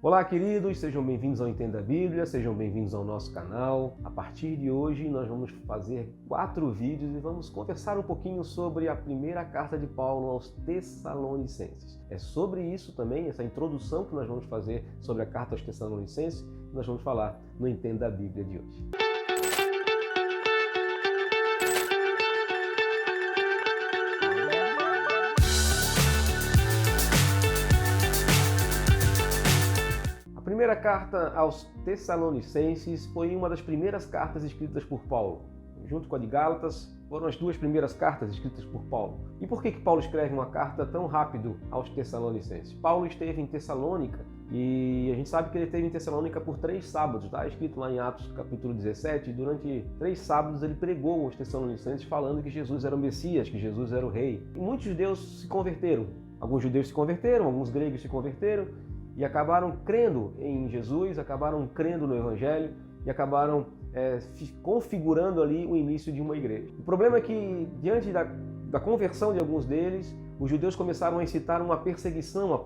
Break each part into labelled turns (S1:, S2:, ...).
S1: Olá, queridos, sejam bem-vindos ao Entenda a Bíblia, sejam bem-vindos ao nosso canal. A partir de hoje, nós vamos fazer 4 vídeos e vamos conversar um pouquinho sobre a primeira carta de Paulo aos Tessalonicenses. É sobre isso também, essa introdução que nós vamos fazer sobre a carta aos Tessalonicenses, que nós vamos falar no Entenda a Bíblia de hoje. A primeira carta aos Tessalonicenses foi uma das primeiras cartas escritas por Paulo. Junto com a de Gálatas, foram as 2 primeiras cartas escritas por Paulo. E por que Paulo escreve uma carta tão rápido aos Tessalonicenses? Paulo esteve em Tessalônica e a gente sabe que ele esteve em Tessalônica por 3 sábados, está escrito lá em Atos capítulo 17, e durante 3 sábados ele pregou aos Tessalonicenses falando que Jesus era o Messias, que Jesus era o Rei. E muitos judeus se converteram. Alguns judeus se converteram, alguns gregos se converteram, e acabaram crendo em Jesus, acabaram crendo no Evangelho e acabaram configurando ali o início de uma igreja. O problema é que, diante da conversão de alguns deles, os judeus começaram a incitar uma perseguição a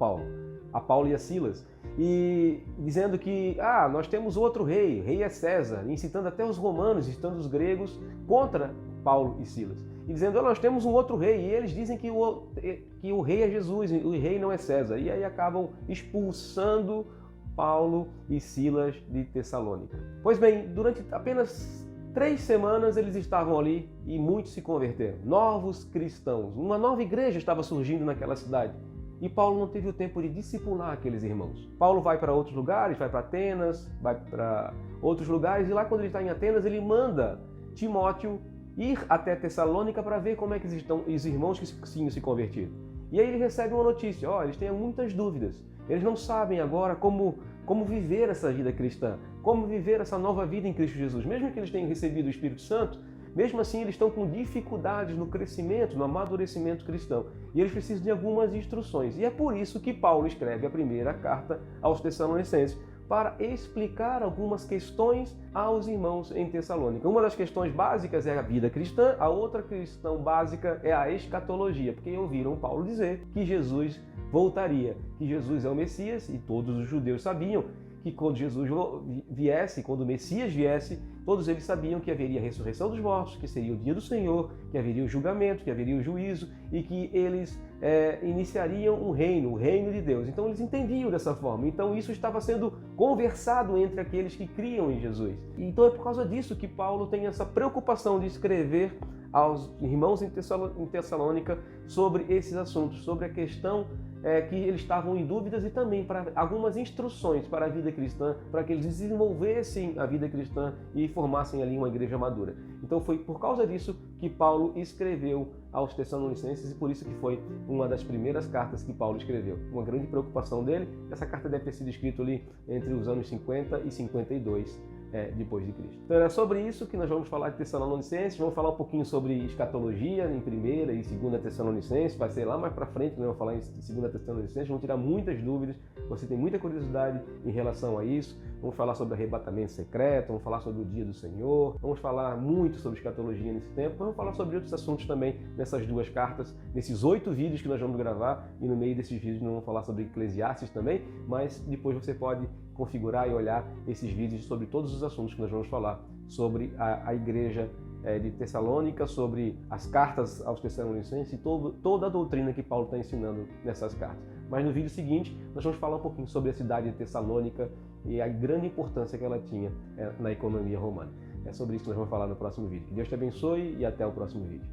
S1: Paulo e a Silas, e dizendo que nós temos outro rei, rei é César, incitando até os romanos, incitando os gregos contra Paulo e Silas. E dizendo, nós temos um outro rei, e eles dizem que o rei é Jesus, o rei não é César. E aí acabam expulsando Paulo e Silas de Tessalônica. Pois bem, durante apenas 3 semanas eles estavam ali e muitos se converteram. Novos cristãos, uma nova igreja estava surgindo naquela cidade. E Paulo não teve o tempo de discipular aqueles irmãos. Paulo vai para outros lugares, vai para Atenas, vai para outros lugares, e lá quando ele está em Atenas, ele manda Timóteo ir até Tessalônica para ver como é que estão os irmãos que tinham se convertido. E aí ele recebe uma notícia, eles têm muitas dúvidas, eles não sabem agora como viver essa vida cristã, como viver essa nova vida em Cristo Jesus. Mesmo que eles tenham recebido o Espírito Santo, mesmo assim eles estão com dificuldades no crescimento, no amadurecimento cristão. E eles precisam de algumas instruções. E é por isso que Paulo escreve a primeira carta aos Tessalonicenses, para explicar algumas questões aos irmãos em Tessalônica. Uma das questões básicas é a vida cristã, a outra questão básica é a escatologia, porque ouviram Paulo dizer que Jesus voltaria, que Jesus é o Messias, e todos os judeus sabiam que quando Jesus viesse, quando o Messias viesse, todos eles sabiam que haveria a ressurreição dos mortos, que seria o dia do Senhor, que haveria o julgamento, que haveria o juízo e que eles iniciariam o reino de Deus. Então eles entendiam dessa forma. Então isso estava sendo conversado entre aqueles que criam em Jesus. Então é por causa disso que Paulo tem essa preocupação de escrever aos irmãos em Tessalônica sobre esses assuntos, sobre a questão que eles estavam em dúvidas, e também para algumas instruções para a vida cristã, para que eles desenvolvessem a vida cristã e formassem ali uma igreja madura. Então foi por causa disso que Paulo escreveu aos Tessalonicenses, e por isso que foi uma das primeiras cartas que Paulo escreveu. Uma grande preocupação dele, essa carta deve ter sido escrita ali entre os anos 50 e 52 depois de Cristo. Então era sobre isso que nós vamos falar de Tessalonicenses. Vamos falar um pouquinho sobre escatologia em 1ª e 2ª Tessalonicenses, vai ser lá mais para frente, nós vamos falar em 2ª Tessalonicenses, vamos tirar muitas dúvidas, você tem muita curiosidade em relação a isso. Vamos falar sobre arrebatamento secreto, vamos falar sobre o dia do Senhor, vamos falar muito sobre escatologia nesse tempo, vamos falar sobre outros assuntos também nessas 2 cartas, nesses 8 vídeos que nós vamos gravar, e no meio desses vídeos nós vamos falar sobre Eclesiastes também, mas depois você pode configurar e olhar esses vídeos sobre todos os assuntos que nós vamos falar sobre a igreja de Tessalônica, sobre as cartas aos Tessalonicenses e toda a doutrina que Paulo está ensinando nessas cartas. Mas no vídeo seguinte nós vamos falar um pouquinho sobre a cidade de Tessalônica e a grande importância que ela tinha na economia romana. É sobre isso que nós vamos falar no próximo vídeo. Que Deus te abençoe e até o próximo vídeo.